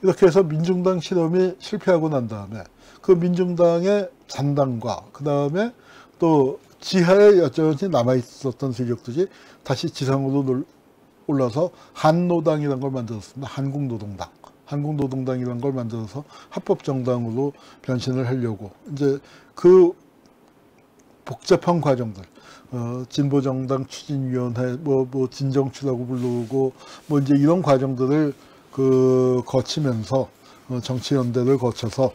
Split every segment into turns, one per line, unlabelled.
이렇게 해서 민중당 실험이 실패하고 난 다음에 그 민중당의 잔당과 그 다음에 또 지하에 여전히 남아있었던 세력들이 다시 지상으로 올라서 한노당이라는 걸 만들었습니다. 한국노동당. 한국노동당이라는 걸 만들어서 합법정당으로 변신을 하려고 이제 그 복잡한 과정들, 진보정당 추진위원회, 뭐 진정추라고 부르고, 뭐 이제 이런 과정들을 거치면서, 정치연대를 거쳐서,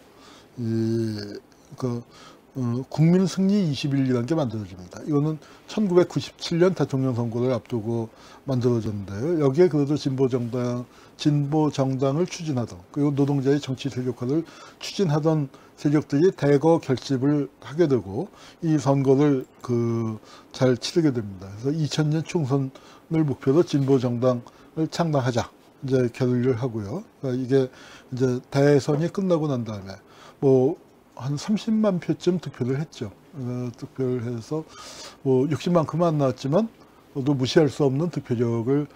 국민승리 21이라는 게 만들어집니다. 이거는 1997년 대통령 선거를 앞두고 만들어졌는데요. 여기에 그래도 진보정당을 추진하던, 그리고 노동자의 정치 세력화를 추진하던 세력들이 대거 결집을 하게 되고, 이 선거를 잘 치르게 됩니다. 그래서 2000년 총선을 목표로 진보정당을 창당하자, 이제 결의를 하고요. 그러니까 이게 이제 대선이 끝나고 난 다음에, 한 30만 표쯤 득표를 했죠. 득표를 해서 60만큼은 안 나왔지만 또 무시할 수 없는 득표력을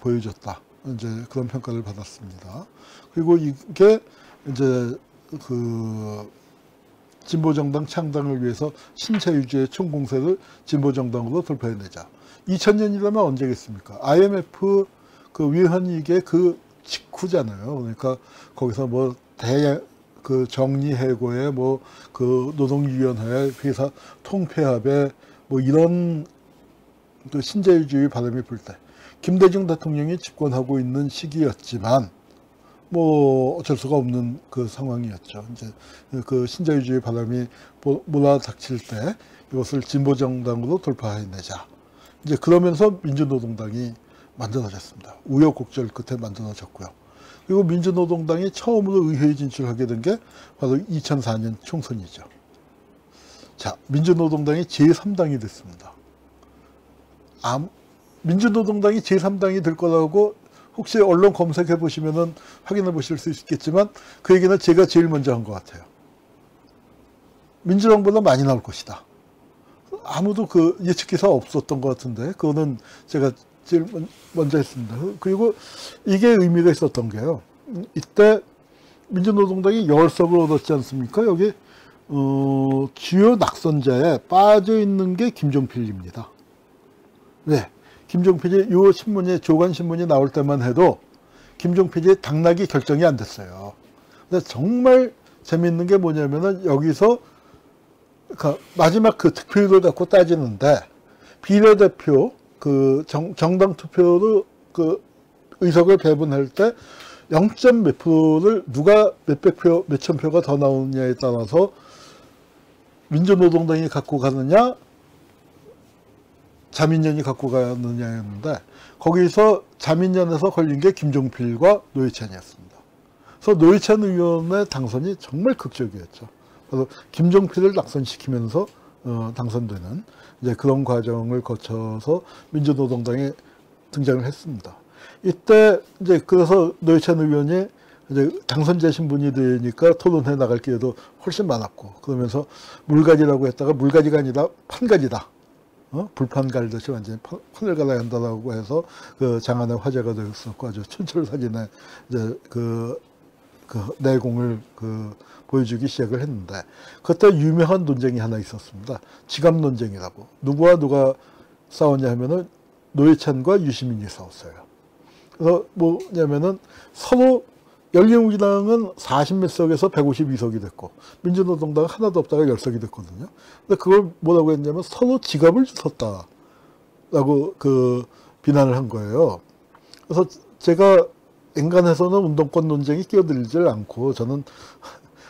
보여줬다. 이제 그런 평가를 받았습니다. 그리고 이게 이제 진보정당 창당을 위해서 신체유지의 총공세를 진보정당으로 돌파해내자. 2000년이라면 언제겠습니까? IMF 위헌위기의 직후잖아요. 그러니까 거기서 정리해고에 노동위원회 회사 통폐합에 이런 신자유주의 바람이 불 때 김대중 대통령이 집권하고 있는 시기였지만 어쩔 수가 없는 상황이었죠. 이제 신자유주의 바람이 몰아닥칠 때 이것을 진보정당으로 돌파해내자. 이제 그러면서 민주노동당이 만들어졌습니다. 우여곡절 끝에 만들어졌고요. 그리고 민주노동당이 처음으로 의회에 진출하게 된 게 바로 2004년 총선이죠. 자, 민주노동당이 제3당이 됐습니다. 민주노동당이 제3당이 될 거라고 혹시 언론 검색해 보시면은 확인해 보실 수 있겠지만 그 얘기는 제가 제일 먼저 한 것 같아요. 민주당보다 많이 나올 것이다. 아무도 예측 기사 없었던 것 같은데 그거는 제가 제일 먼저 했습니다. 그리고 이게 의미가 있었던 게요. 이때 민주노동당이 10석을 얻었지 않습니까? 여기 주요 낙선자에 빠져 있는 게 김종필입니다. 네, 김종필이 요 신문이 조간신문이 나올 때만 해도 김종필이 당락이 결정이 안 됐어요. 근데 정말 재미있는 게 뭐냐면은 여기서 마지막 득표율을 갖고 따지는데 비례대표 정당 투표로 의석을 배분할 때 0. 몇 프로를 누가 몇천 표가 더 나오느냐에 따라서 민주노동당이 갖고 가느냐, 자민련이 갖고 가느냐였는데 거기서 자민련에서 걸린 게 김종필과 노회찬이었습니다. 그래서 노회찬 의원의 당선이 정말 극적이었죠. 그래서 김종필을 낙선시키면서 당선되는 이제 그런 과정을 거쳐서 민주노동당에 등장을 했습니다. 이때 이제 그래서 노회찬 의원이 이제 당선자 신분이 되니까 토론회 나갈 기회도 훨씬 많았고 그러면서 물갈이라고 했다가 물갈이가 아니라 판갈이다. 불판 갈듯이 완전히 판을 갈아야 한다라고 해서 장안의 화제가 되었었고 아주 촌철살인의 이제 그 내공을 보여주기 시작을 했는데 그때 유명한 논쟁이 하나 있었습니다. 지갑 논쟁이라고. 누구와 누가 싸웠냐 하면은 노회찬과 유시민이 싸웠어요. 그래서 뭐냐면은 서로 열린우리당은 40몇 석에서 152석이 됐고 민주노동당은 하나도 없다가 10석이 됐거든요. 근데 그걸 뭐라고 했냐면 서로 지갑을 주웠다라고 비난을 한 거예요. 그래서 제가 인간에서는 운동권 논쟁이 끼어들질 않고 저는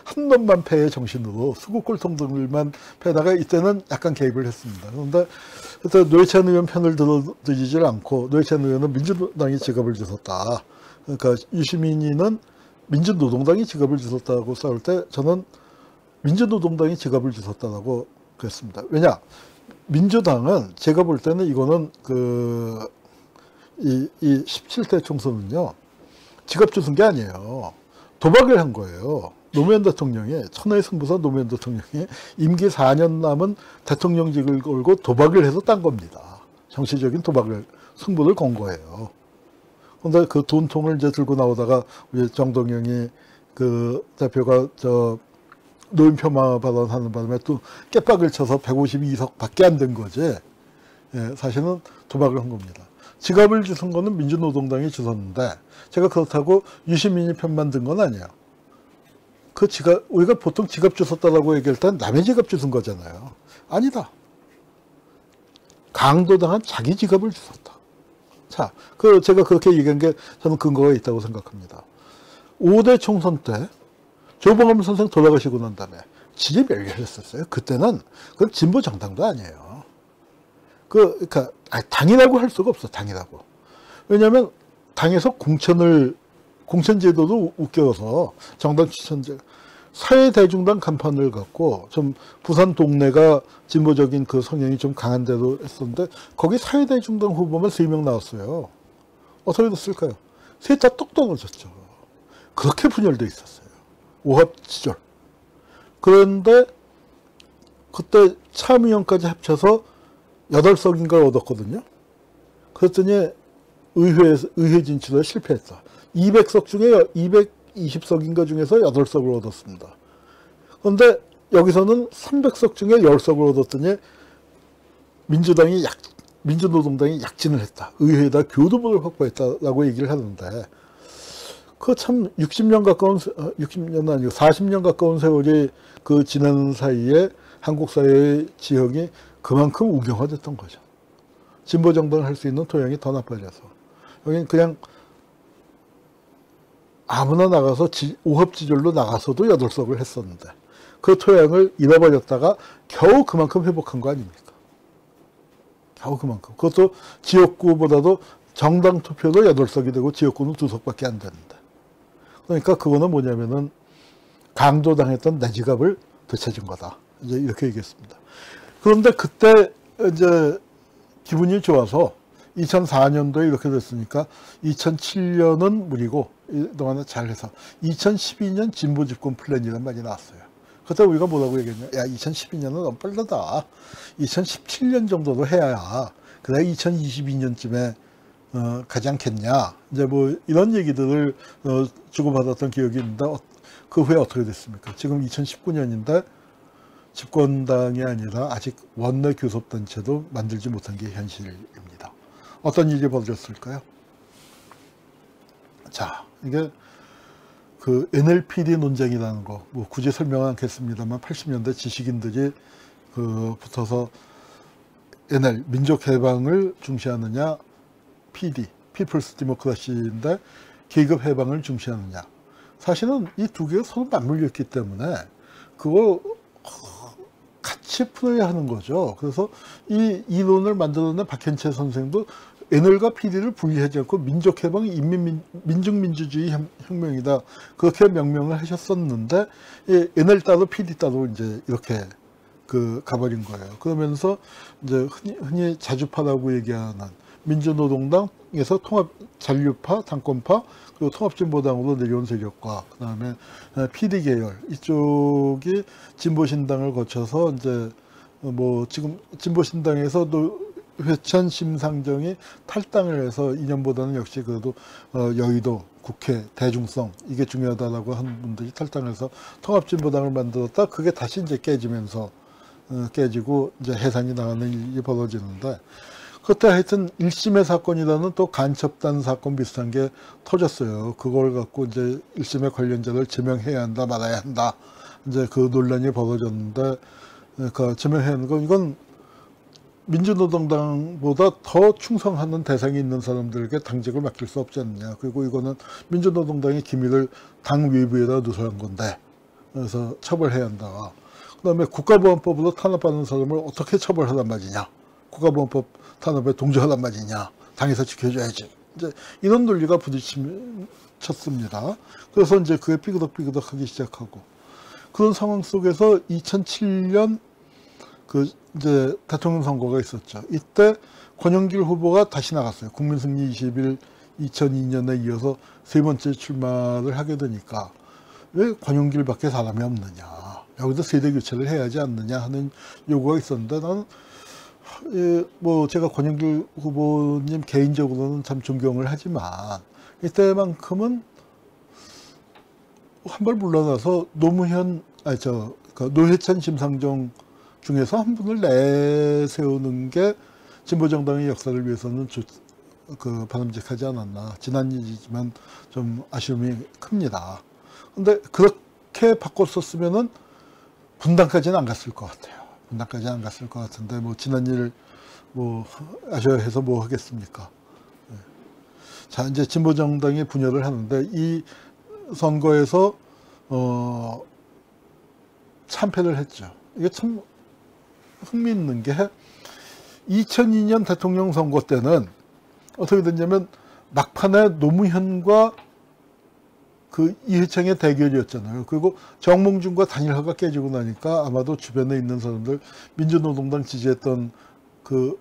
한 놈만 패의 정신으로 수구꼴통들만 패다가 이때는 약간 개입을 했습니다. 그런데 그때 노회찬 의원 편을 들어드리질 않고 노회찬 의원은 민주당이 지갑을 주웠다. 그러니까 유시민이는 민주노동당이 지갑을 주웠다고 싸울 때 저는 민주노동당이 지갑을 주웠다라고 그랬습니다. 왜냐? 민주당은 제가 볼 때는 이거는 이 17대 총선은요. 지갑 주운 게 아니에요. 도박을 한 거예요. 노무현 대통령이 천하의 승부사 노무현 대통령이 임기 4년 남은 대통령직을 걸고 도박을 해서 딴 겁니다. 정치적인 도박을 승부를 건 거예요. 근데 그 돈통을 이제 들고 나오다가 우리 정동영이 그 대표가 저 노인 폄하 발언하는 바람에 또 깨박을 쳐서 152석 밖에 안 된 거지. 예, 사실은 도박을 한 겁니다. 지갑을 주선 거는 민주노동당이 주셨는데 제가 그렇다고 유시민이 편만 든 건 아니에요. 그 지갑, 우리가 보통 지갑 주웠다라고 얘기할 땐 남의 지갑 주운 거잖아요. 아니다. 강도당한 자기 지갑을 주웠다. 자, 제가 그렇게 얘기한 게 저는 근거가 있다고 생각합니다. 5대 총선 때 조봉암 선생 돌아가시고 난 다음에 진입 열렬했었어요. 그때는 그건 진보 정당도 아니에요. 그러니까 당이라고 할 수가 없어. 당이라고. 왜냐하면 당에서 공천제도도 웃겨서 정당 추천제 사회대중당 간판을 갖고 좀 부산 동네가 진보적인 그 성향이 좀 강한 데도 했었는데 거기 사회대중당 후보만 3명 나왔어요. 어떻게 됐을까요? 셋 다 똑 떨어졌죠. 그렇게 분열돼 있었어요. 오합지졸. 그런데 그때 참의원까지 합쳐서 8석인가를 얻었거든요. 그랬더니 의회 진출에 실패했어. 200석 중에 220석인가 중에서 8석을 얻었습니다. 그런데 여기서는 300석 중에 10석을 얻었더니 민주노동당이 약진을 했다. 의회에다 교두보를 확보했다라고 얘기를 하는데 그 참 60년은 아니고 40년 가까운 세월이 그 지나는 사이에 한국 사회의 지형이 그만큼 우경화됐던 거죠. 진보 정당을 할 수 있는 토양이 더 나빠져서 여기는 그냥 아무나 나가서 오합지졸로 나가서도 8석을 했었는데 그 토양을 잃어버렸다가 겨우 그만큼 회복한 거 아닙니까? 겨우 그만큼. 그것도 지역구보다도 정당 투표도 8석이 되고 지역구는 2석밖에 안 되는데. 그러니까 그거는 뭐냐면은 강조당했던 내 지갑을 되찾은 거다. 이제 이렇게 얘기했습니다. 그런데 그때 이제 기분이 좋아서 2004년도에 이렇게 됐으니까 2007년은 무리고 이동안에 잘해서 2012년 진보 집권 플랜이라는 말이 나왔어요. 그때 우리가 뭐라고 얘기했냐? 야, 2012년은 너무 빠르다. 2017년 정도도 해야 그래 2022년쯤에 가지 않겠냐. 이제 뭐 이런 얘기들을 주고받았던 기억이 있는데 그 후에 어떻게 됐습니까? 지금 2019년인데 집권당이 아니라 아직 원내 교섭단체도 만들지 못한 게 현실입니다. 어떤 일이 벌어졌을까요? 자, 이게 그 NLPD 논쟁이라는 거, 뭐 굳이 설명 않겠습니다만 80년대 지식인들이 붙어서 NL, 민족해방을 중시하느냐, PD, People's Democracy인데 계급 해방을 중시하느냐. 사실은 이 두 개가 서로 맞물려 있기 때문에 그걸 같이 풀어야 하는 거죠. 그래서 이 이론을 만들어낸 박현채 선생도 NL과 PD를 분리하지 않고 민족해방이 민중민주주의 혁명이다. 그렇게 명명을 하셨었는데, NL 따로 PD 따로 이제 이렇게 가버린 거예요. 그러면서 이제 흔히 자주파라고 얘기하는 민주노동당에서 잔류파, 당권파, 그리고 통합진보당으로 내려온 세력과, 그 다음에 PD 계열, 이쪽이 진보신당을 거쳐서 이제 뭐 지금 진보신당에서도 회찬 심상정이 탈당을 해서 이념보다는 역시 그래도 여의도, 국회, 대중성 이게 중요하다라고 하는 분들이 탈당해서 통합진보당을 만들었다. 그게 다시 이제 깨지면서 깨지고 이제 해산이 나가는 일이 벌어지는데 그때 하여튼 1심의 사건이라는 또 간첩단 사건 비슷한 게 터졌어요. 그걸 갖고 이제 1심의 관련자를 제명해야 한다 말아야 한다. 이제 그 논란이 벌어졌는데 그 제명해야 하는 건 이건 민주노동당보다 더 충성하는 대상이 있는 사람들에게 당직을 맡길 수 없지 않느냐. 그리고 이거는 민주노동당의 기밀을 당 외부에다 누설한 건데 그래서 처벌해야 한다. 그 다음에 국가보안법으로 탄압하는 사람을 어떻게 처벌하란 말이냐. 국가보안법 탄압에 동조하란 말이냐. 당에서 지켜줘야지. 이제 이런 논리가 부딪혔습니다. 그래서 이제 그게 삐그덕삐그덕하기 시작하고 그런 상황 속에서 2007년 이제 대통령 선거가 있었죠. 이때 권영길 후보가 다시 나갔어요. 국민승리 20일 2002년에 이어서 3번째 출마를 하게 되니까 왜 권영길밖에 사람이 없느냐. 여기서 세대 교체를 해야 하지 않느냐 하는 요구가 있었는데 나는 뭐 제가 권영길 후보님 개인적으로는 참 존경을 하지만 이때만큼은 한 발 물러나서 노무현, 노회찬, 심상정 중에서 한 분을 내세우는 게 진보정당의 역사를 위해서는 바람직하지 않았나. 지난 일이지만 좀 아쉬움이 큽니다. 근데 그렇게 바꿨었으면은 분당까지는 안 갔을 것 같아요. 분당까지는 안 갔을 것 같은데, 뭐, 지난 일, 뭐, 아쉬워해서 뭐 하겠습니까. 네. 자, 이제 진보정당이 분열을 하는데, 이 선거에서, 참패를 했죠. 이게 참 흥미있는 게, 2002년 대통령 선거 때는 어떻게 됐냐면, 막판에 노무현과 그 이회창의 대결이었잖아요. 그리고 정몽준과 단일화가 깨지고 나니까 아마도 주변에 있는 사람들, 민주노동당 지지했던 그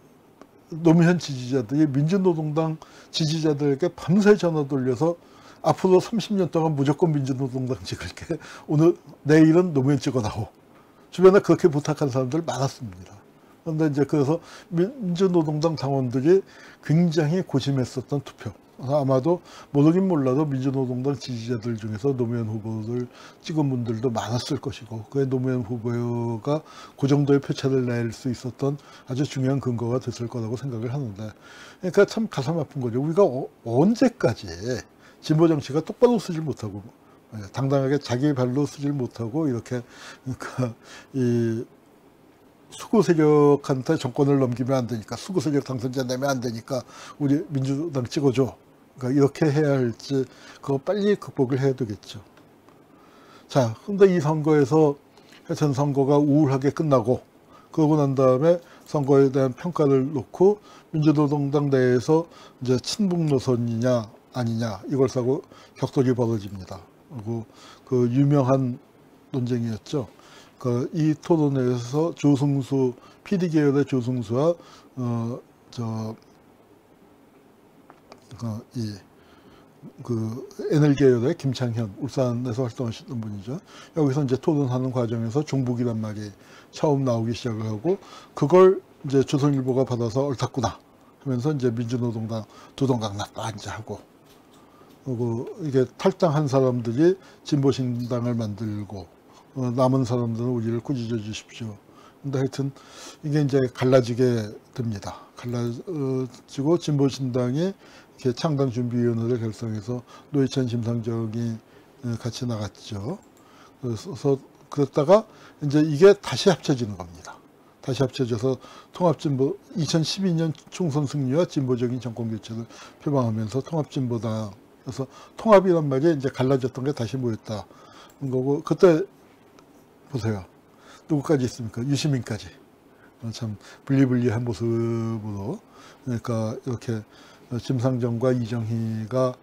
노무현 지지자들이 민주노동당 지지자들에게 밤새 전화 돌려서 앞으로 30년 동안 무조건 민주노동당 찍을게. 내일은 노무현 찍어다오. 주변에 그렇게 부탁한 사람들 많았습니다. 그런데 이제 그래서 민주노동당 당원들이 굉장히 고심했었던 투표. 아마도 모르긴 몰라도 민주노동당 지지자들 중에서 노무현 후보를 찍은 분들도 많았을 것이고, 그에 노무현 후보가 그 정도의 표차를 낼 수 있었던 아주 중요한 근거가 됐을 거라고 생각을 하는데, 그러니까 참 가슴 아픈 거죠. 우리가 언제까지 진보 정치가 똑바로 쓰질 못하고, 당당하게 자기 발로 쓰질 못하고, 이렇게, 그러니까 이 수구 세력한테 정권을 넘기면 안 되니까, 수구 세력 당선자 내면 안 되니까 우리 민주당 찍어줘. 그러니까 이렇게 해야 할지, 그거 빨리 극복을 해야 되겠죠. 자, 근데 이 선거에서 하여튼 선거가 우울하게 끝나고, 그러고 난 다음에 선거에 대한 평가를 놓고 민주노동당 내에서 이제 친북 노선이냐 아니냐 이걸 사고 격돌이 벌어집니다. 그리고 그 유명한 논쟁이었죠. 이 토론회에서 조승수, PD 계열의 조승수와 NL 계열의 김창현, 울산에서 활동하시던 분이죠. 여기서 이제 토론하는 과정에서 종북이란 말이 처음 나오기 시작을 하고, 그걸 이제 조선일보가 받아서 옳았구나 하면서 이제 민주노동당 두동강 났다 이제 하고, 그리고 이게 탈당한 사람들이 진보신당을 만들고, 남은 사람들은 우리를 꾸짖어 주십시오. 근데 하여튼 이게 이제 갈라지게 됩니다. 갈라지고 진보신당이 이렇게 창당준비위원회를 결성해서 노회찬, 심상정이 같이 나갔죠. 그래서 그랬다가 이제 이게 다시 합쳐지는 겁니다. 다시 합쳐져서 통합진보 2012년 총선 승리와 진보적인 정권 교체를 표방하면서 통합진보당, 그래서 통합이란 말이 이제 갈라졌던 게 다시 모였다 거고, 그때 보세요. 누구까지 있습니까? 유시민까지. 참 분리분리한 모습으로, 그러니까 이렇게 심상정과 이정희가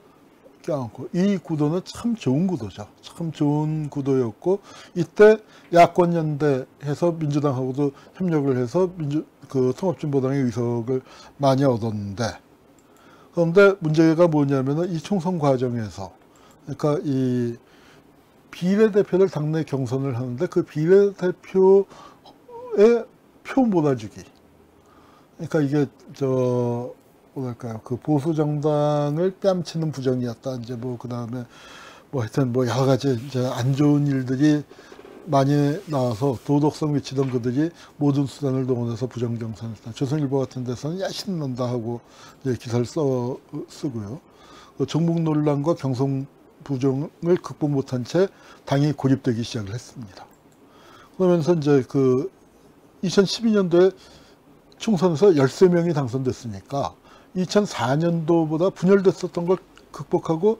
껴안고, 이 구도는 참 좋은 구도죠. 참 좋은 구도였고, 이때 야권 연대해서 민주당하고도 협력을 해서 통합진보당의 의석을 많이 얻었는데, 그런데 문제가 뭐냐면은 이 총선 과정에서, 그러니까 이 비례대표를 당내 경선을 하는데 그 비례대표의 표 몰아주기. 그러니까 이게 뭐랄까요, 그 보수 정당을 뺨치는 부정이었다. 이제 뭐 그다음에 뭐 하여튼 뭐 여러 가지 이제 안 좋은 일들이 많이 나와서 도덕성 미치던 그들이 모든 수단을 동원해서 부정경선을 했다. 조선일보 같은 데서는 야 신난다 하고 이제 기사를 쓰고요. 종북 논란과 경선 부정을 극복 못한 채 당이 고립되기 시작을 했습니다. 그러면서 이제 2012년도에 총선에서 13명이 당선됐으니까 2004년도보다 분열됐었던 걸 극복하고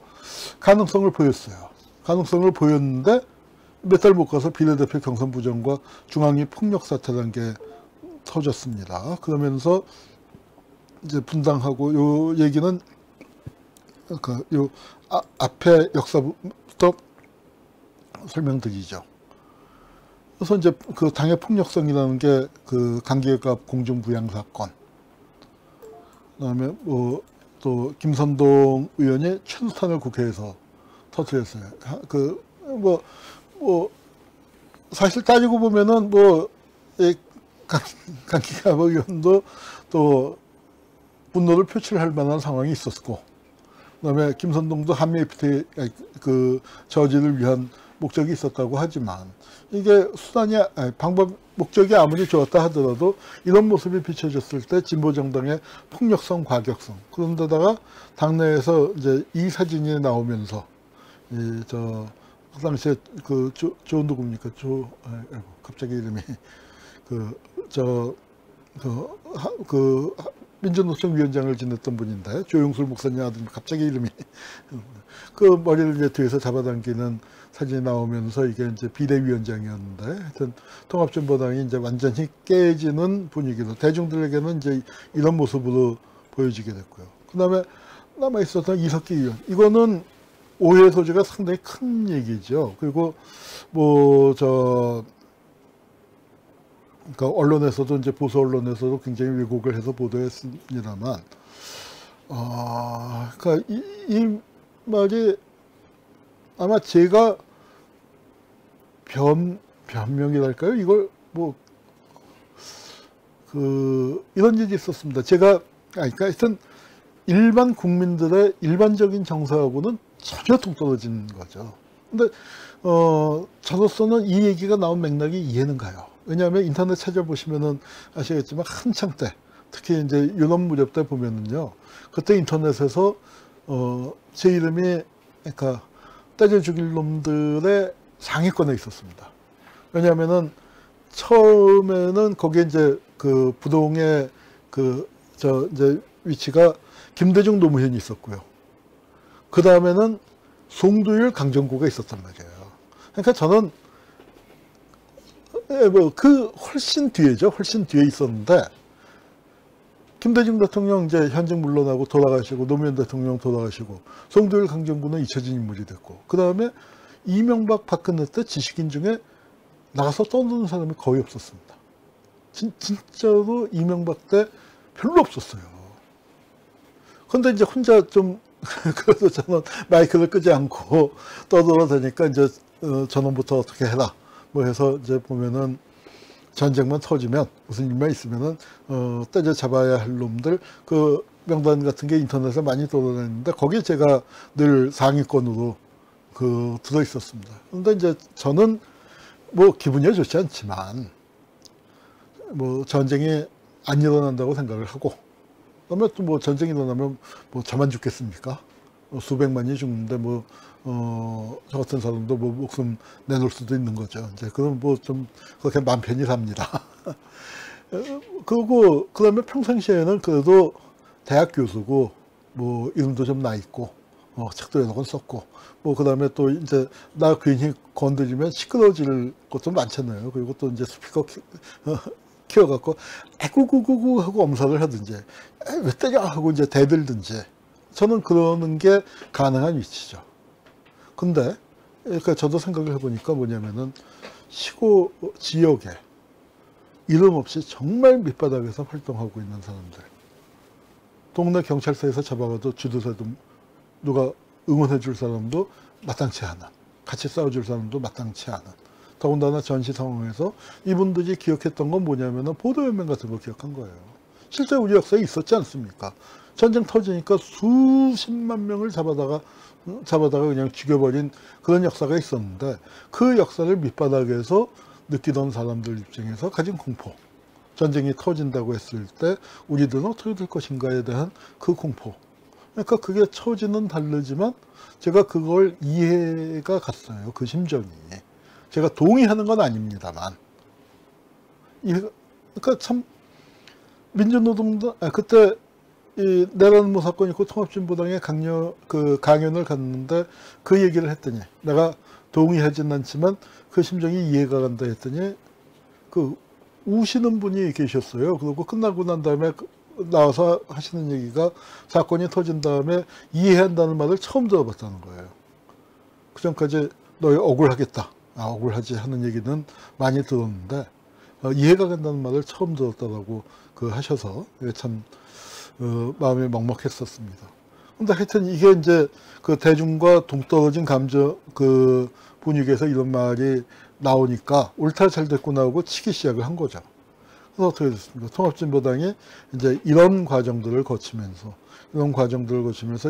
가능성을 보였어요. 가능성을 보였는데 몇 달 못 가서 비례대표 경선 부정과 중앙위 폭력 사태라는 게 터졌습니다. 그러면서 이제 분당하고, 요 얘기는 앞에 역사부터 설명드리죠. 그래서 이제 그 당의 폭력성이라는 게 그 강기갑 공중부양 사건, 그다음에 또 김선동 의원이 최루탄을 국회에서 터뜨렸어요. 사실 따지고 보면은 강기갑 의원도 또 분노를 표출할 만한 상황이 있었고, 그다음에 김선동도 한미 FTA 그 저지를 위한 목적이 있었다고 하지만 이게 수단이 목적이 아무리 좋았다 하더라도 이런 모습이 비춰졌을 때 진보 정당의 폭력성, 과격성, 그런데다가 당내에서 이제 이 사진이 나오면서 그 당시에 조 누굽니까? 갑자기 이름이 민주노총 위원장을 지냈던 분인데, 조용술 목사님 아들, 갑자기 이름이 그 머리를 이제 뒤에서 잡아당기는 사진이 나오면서 이게 이제 비대위원장이었는데, 하여튼 통합진보당이 이제 완전히 깨지는 분위기로 대중들에게는 이제 이런 모습으로 보여지게 됐고요. 그 다음에 남아 있었던 이석기 의원, 이거는 오해 소지가 상당히 큰 얘기죠. 그리고 그러니까 언론에서도 이제 보수 언론에서도 굉장히 왜곡을 해서 보도했습니다만, 그러니까 이 말이 아마 제가 변명이랄까요? 이걸 이런 일이 있었습니다. 그러니까 하여튼 일반 국민들의 일반적인 정서하고는 전혀 동떨어진 거죠. 근데 저로서는 이 얘기가 나온 맥락이 이해는 가요. 왜냐하면 인터넷 찾아보시면은 아시겠지만 한창 때, 특히 이제 유럽 무렵 때 보면은요, 그때 인터넷에서 제 이름이 그러니까 때려 죽일 놈들의 상위권에 있었습니다. 왜냐하면은 처음에는 거기에 이제 그 부동의 이제 위치가 김대중 노무현이 있었고요. 그 다음에는 송두율, 강정구가 있었단 말이에요. 그러니까 저는 훨씬 뒤에 있었는데, 김대중 대통령 이제 현직 물러나고 돌아가시고, 노무현 대통령 돌아가시고, 송두율, 강정구는 잊혀진 인물이 됐고, 그 다음에 이명박, 박근혜 때 지식인 중에 나가서 떠드는 사람이 거의 없었습니다. 진짜로 이명박 때 별로 없었어요. 근데 이제 혼자 좀 그래서 저는 마이크를 끄지 않고 떠들어다니까 이제 저놈부터 어떻게 해라 해서 이제 보면은 전쟁만 터지면 무슨 일만 있으면은 때려 잡아야 할 놈들 그 명단 같은 게 인터넷에 많이 돌아다니는데 거기에 제가 늘 상위권으로 들어 있었습니다. 근데 이제 저는 기분이 좋지 않지만 전쟁이 안 일어난다고 생각을 하고, 그러면 또 전쟁이 일어나면 저만 죽겠습니까? 수백만이 죽는데 저 같은 사람도 목숨 내놓을 수도 있는 거죠. 이제 그럼 좀 그렇게 맘 편히 삽니다. 그리고 그다음에 평상시에는 그래도 대학 교수고 이름도 좀 나 있고 책도 여러 권 썼고 그다음에 또 이제 나 괜히 건드리면 시끄러워질 것도 많잖아요. 그리고 또 이제 스피커 키워갖고 에구구구구 하고 엄살을 하든지 왜 때려 하고 이제 대들든지, 저는 그러는 게 가능한 위치죠. 근데 그러니까 저도 생각을 해보니까 뭐냐면은 시골 지역에 이름 없이 정말 밑바닥에서 활동하고 있는 사람들, 동네 경찰서에서 잡아가도 주도세도 누가 응원해 줄 사람도 마땅치 않은, 같이 싸워줄 사람도 마땅치 않은, 더군다나 전시 상황에서 이분들이 기억했던 건 뭐냐면은 보도연맹 같은 거 기억한 거예요. 실제 우리 역사에 있었지 않습니까? 전쟁 터지니까 수십만 명을 잡아다가 그냥 죽여버린 그런 역사가 있었는데, 그 역사를 밑바닥에서 느끼던 사람들 입장에서 가진 공포, 전쟁이 터진다고 했을 때 우리들은 어떻게 될 것인가에 대한 그 공포, 그러니까 그게 처지는 다르지만 제가 그걸 이해가 갔어요. 그 심정이. 제가 동의하는 건 아닙니다만, 그러니까 참 민주노동당 그때 내란 모사건 있고 통합진보당의 강연을 갔는데 그 얘기를 했더니, 내가 동의하진 않지만 그 심정이 이해가 간다 했더니 우시는 분이 계셨어요. 그리고 끝나고 난 다음에 나와서 하시는 얘기가, 사건이 터진 다음에 이해한다는 말을 처음 들어봤다는 거예요. 그 전까지 너희 억울하겠다, 억울하지 하는 얘기는 많이 들었는데 이해가 간다는 말을 처음 들었다라고 하셔서 참 마음이 먹먹했었습니다. 근데 하여튼 이게 이제 대중과 동떨어진 감정 분위기에서 이런 말이 나오니까 옳다 잘 됐구나 하고 치기 시작을 한 거죠. 그래서 어떻게 됐습니까? 통합진보당이 이제 이런 과정들을 거치면서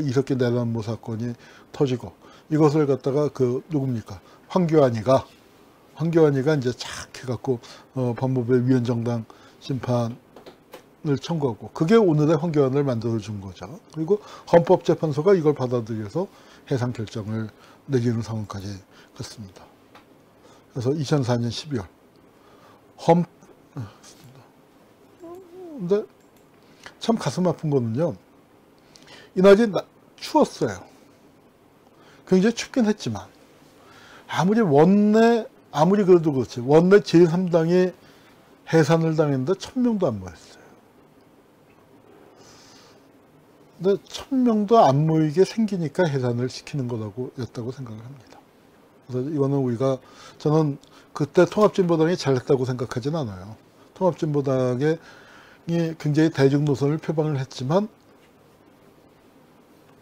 이석기 내란모 사건이 터지고, 이것을 갖다가 누굽니까? 황교안이가 이제 착 해갖고, 법무부의 위헌정당 심판을 청구하고, 그게 오늘의 황교안을 만들어준 거죠. 그리고 헌법재판소가 이걸 받아들여서 해상 결정을 내리는 상황까지 갔습니다. 그래서 2004년 12월. 근데 참 가슴 아픈 거는요, 이날이 추웠어요. 굉장히 춥긴 했지만, 아무리 그래도 그렇지, 원내 제3당이 해산을 당했는데 1000명도 안 모였어요. 근데 1000명도 안 모이게 생기니까 해산을 시키는 였다고 생각을 합니다. 그래서 이거는 저는 그때 통합진보당이 잘했다고 생각하진 않아요. 통합진보당이 굉장히 대중 노선을 표방을 했지만,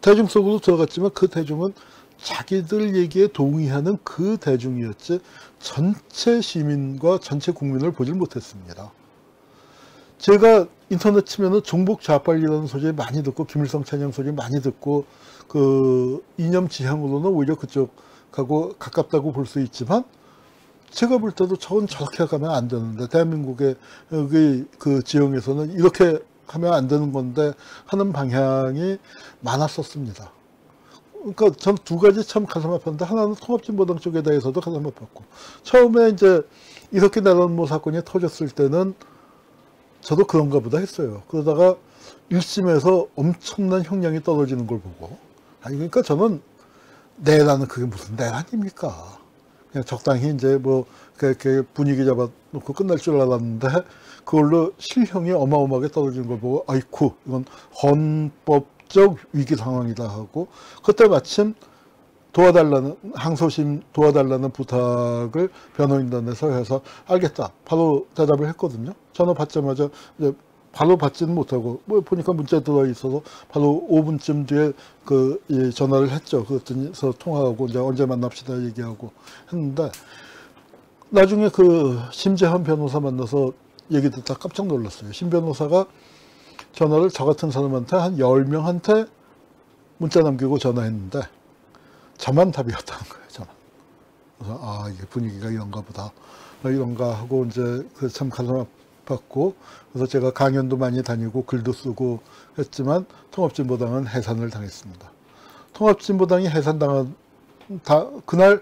대중 속으로 들어갔지만 그 대중은 자기들 얘기에 동의하는 그 대중이었지 전체 시민과 전체 국민을 보질 못했습니다. 제가 인터넷 치면은 종북 좌빨이라는 소리 많이 듣고, 김일성 찬양 소리 많이 듣고, 이념 지향으로는 오히려 그쪽하고 가깝다고 볼 수 있지만, 제가 볼 때도 저렇게 가면 안 되는데, 대한민국의 그 지형에서는 이렇게 하면 안 되는 건데 하는 방향이 많았었습니다. 그러니까 전 두 가지 참 가슴 아팠는데, 하나는 통합진보당 쪽에 대해서도 가슴 아팠고, 처음에 이제 이석기 내란모 사건이 터졌을 때는 저도 그런가 보다 했어요. 그러다가 1심에서 엄청난 형량이 떨어지는 걸 보고, 그러니까 저는 내란은 그게 무슨 내란입니까? 그냥 적당히 이제 그렇게 분위기 잡아놓고 끝날 줄 알았는데, 그걸로 실형이 어마어마하게 떨어지는 걸 보고, 아이쿠, 이건 헌법적 위기 상황이다 하고, 그때 마침 항소심 도와달라는 부탁을 변호인단에서 해서, 알겠다, 바로 대답을 했거든요. 전화 받자마자 이제 바로 받지는 못하고, 보니까 문자 들어 있어서 바로 5분쯤 뒤에 전화를 했죠. 그랬더니서 통화하고 이제 언제 만납시다 얘기하고 했는데, 나중에 심재환 변호사 만나서 얘기 듣다 깜짝 놀랐어요. 심 변호사가 전화를 저 같은 사람한테 한 10명한테 문자 남기고 전화했는데, 저만 답이었다는 거예요, 저만. 그래서, 이게 분위기가 이런가 보다. 이런가 하고, 이제, 참 가슴 아팠고, 그래서 제가 강연도 많이 다니고, 글도 쓰고 했지만, 통합진보당은 해산을 당했습니다. 통합진보당이 그날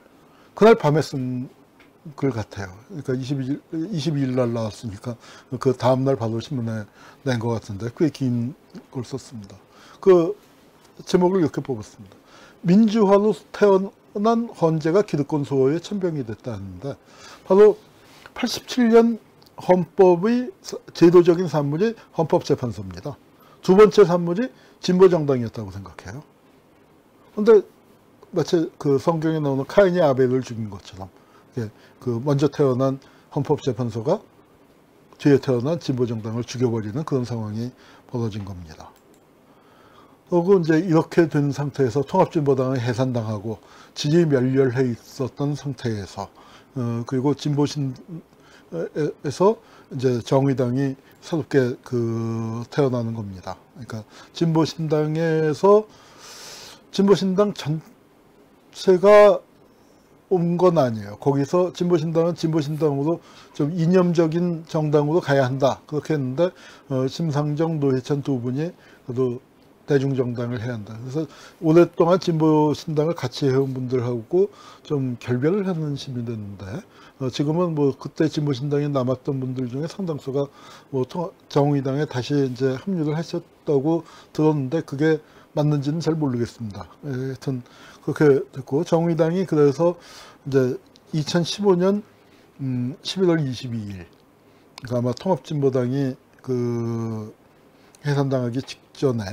밤에 쓴 글 같아요. 그러니까 22일 날 나왔으니까, 그 다음날 바로 신문에 낸 것 같은데, 꽤 긴 걸 썼습니다. 제목을 이렇게 뽑았습니다. 민주화로 태어난 헌재가 기득권 수호의 천병이 됐다는데, 바로 87년 헌법의 제도적인 산물이 헌법재판소입니다. 두 번째 산물이 진보정당이었다고 생각해요. 그런데 마치 성경에 나오는 카인이 아벨을 죽인 것처럼, 먼저 태어난 헌법재판소가 뒤에 태어난 진보정당을 죽여버리는 그런 상황이 벌어진 겁니다. 그리고 이제 이렇게 된 상태에서 통합진보당은 해산당하고 지지 멸렬해 있었던 상태에서, 그리고 진보신에서 이제 정의당이 새롭게 태어나는 겁니다. 그러니까 진보신당 전체가 온 건 아니에요. 거기서 진보신당은 진보신당으로 좀 이념적인 정당으로 가야 한다, 그렇게 했는데, 심상정, 노회찬 두 분이 그래도 대중정당을 해야 한다. 그래서 오랫동안 진보신당을 같이 해온 분들하고 좀 결별을 하는 심이 됐는데, 지금은 그때 진보신당에 남았던 분들 중에 상당수가 정의당에 다시 이제 합류를 하셨다고 들었는데, 그게 맞는지는 잘 모르겠습니다. 하여튼 그렇게 됐고, 정의당이 그래서 이제 2015년 11월 22일, 그러니까 아마 통합진보당이 해산당하기 직전에,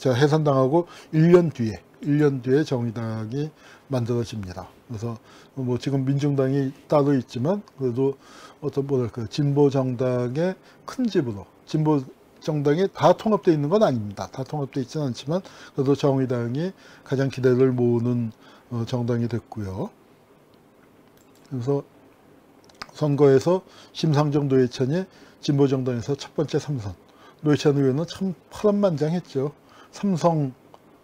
해산당하고 1년 뒤에 정의당이 만들어집니다. 그래서 지금 민중당이 따로 있지만, 그래도 진보정당의 큰 집으로, 진보정당이 다 통합되어 있는 건 아닙니다. 다 통합되어 있지는 않지만, 그래도 정의당이 가장 기대를 모으는 정당이 됐고요. 그래서 선거에서 심상정 노회찬이 진보정당에서 첫 번째 3선. 노회찬 의원은 참 파란만장했죠. 삼성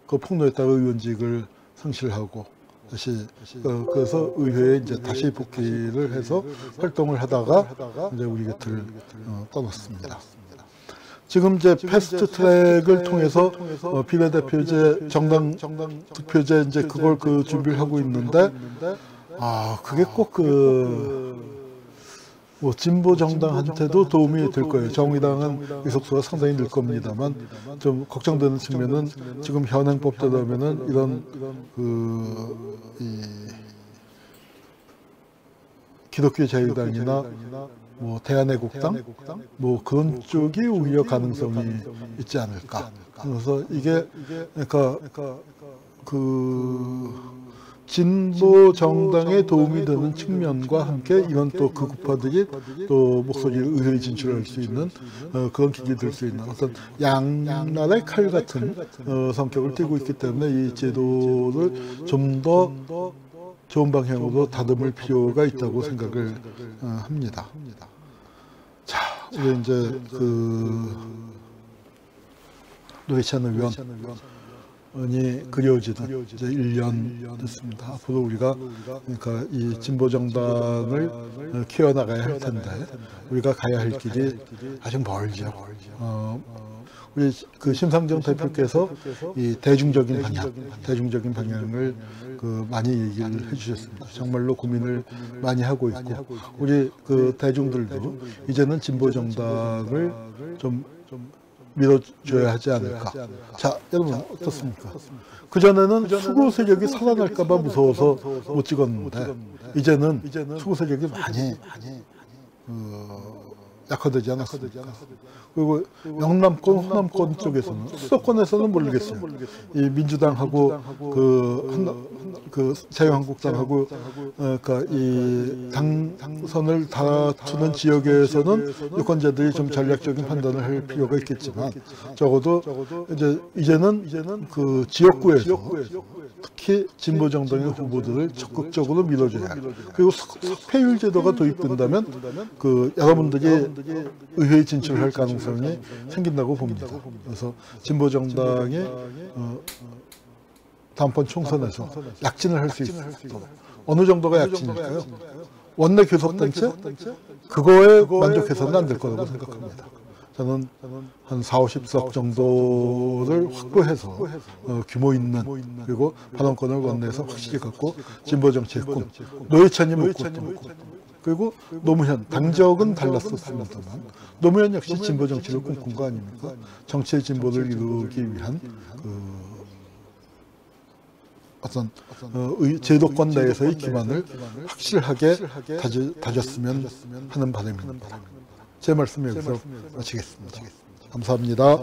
그 폭로했다가 의원직을 상실하고 다시 그래서 의회에 이제 다시 복귀를 해서 활동을 하다가 이제 우리 곁을 떠났습니다. 지금 이제 패스트 트랙을 통해서 비례대표제, 정당 득표제 이제 그걸 준비를 하고 있는데 그게 꼭 뭐 진보 정당한테도 도움이 될 거예요. 정의당은 의석수가 상당히 늘 겁니다만 좀 걱정되는 측면은 지금 현행법대로면은 이런 기독교 자유당이나 뭐 대한애국당 뭐 그런 쪽이 오히려 가능성이 있지 않을까. 그래서 이게 그러니까 진보 정당에 도움이 되는 측면과 함께 이런 또 극우파들이 또 목소리를 의회에 진출할 수 있는 그런 기기 될 수 있는 어떤 양날의 칼 같은 성격을 띠고 있기 때문에 이 제도를 좀 더 좋은 방향으로 다듬을 필요가 있다고 생각을 합니다. 자, 우리 이제 노회찬 의원이 그려지는 이제 1년 됐습니다. 앞으로 우리가 그러니까 이 진보 정당을 키워나가야 할 텐데 우리가 가야 할 길이 아직 멀죠. 우리 심상정 대표께서 이 대중적인 방향을 많이 얘기를 해주셨습니다. 정말로 고민을 많이 하고 있고 우리 대중들도 이제는 진보 정당을 좀 밀어줘야 하지 않을까. 자, 여러분 어떻습니까? 그전에는 수구 세력이 살아날까봐 무서워서 못 찍었는데 이제는 수구 세력이 많이 약화되지 않았습니까? 그리고 영남권, 호남권 쪽에서는 수도권에서는 모르겠어요. 이 민주당하고 자유한국당하고 그러니까 이 당선을 다투는 지역에서는 유권자들이 좀 전략적인 판단을 할 필요가 있겠지만 적어도 이제는 그 지역구에서 특히 진보 정당의 후보들을 적극적으로 밀어줘야 해요. 그리고 석패율 제도가 도입된다면 여러분들이 의회에 진출할 가능성이 생긴다고 봅니다. 그래서 진보 정당이 다음번 총선에서 약진을 할 수 있어요. 어느 정도가 약진일까요? 원내 교섭단체? 그거에 만족해서는 안 될 거라고 생각합니다. 저는 한 40~50석 정도를 확보해서 규모 있는 그리고 발언권을 원내에서 확실히 갖고 진보 정치의 꿈, 노회찬이 묻고 그리고 노무현, 당적은 달랐었습니다만 노무현 역시 진보 정치를 꿈꾼 거 아닙니까? 정치의 진보를 이루기 위한 어떤 제도권 내에서의 기반을 확실하게 다졌으면 하는 바람입니다. 제 말씀 여기서 마치겠습니다. 감사합니다.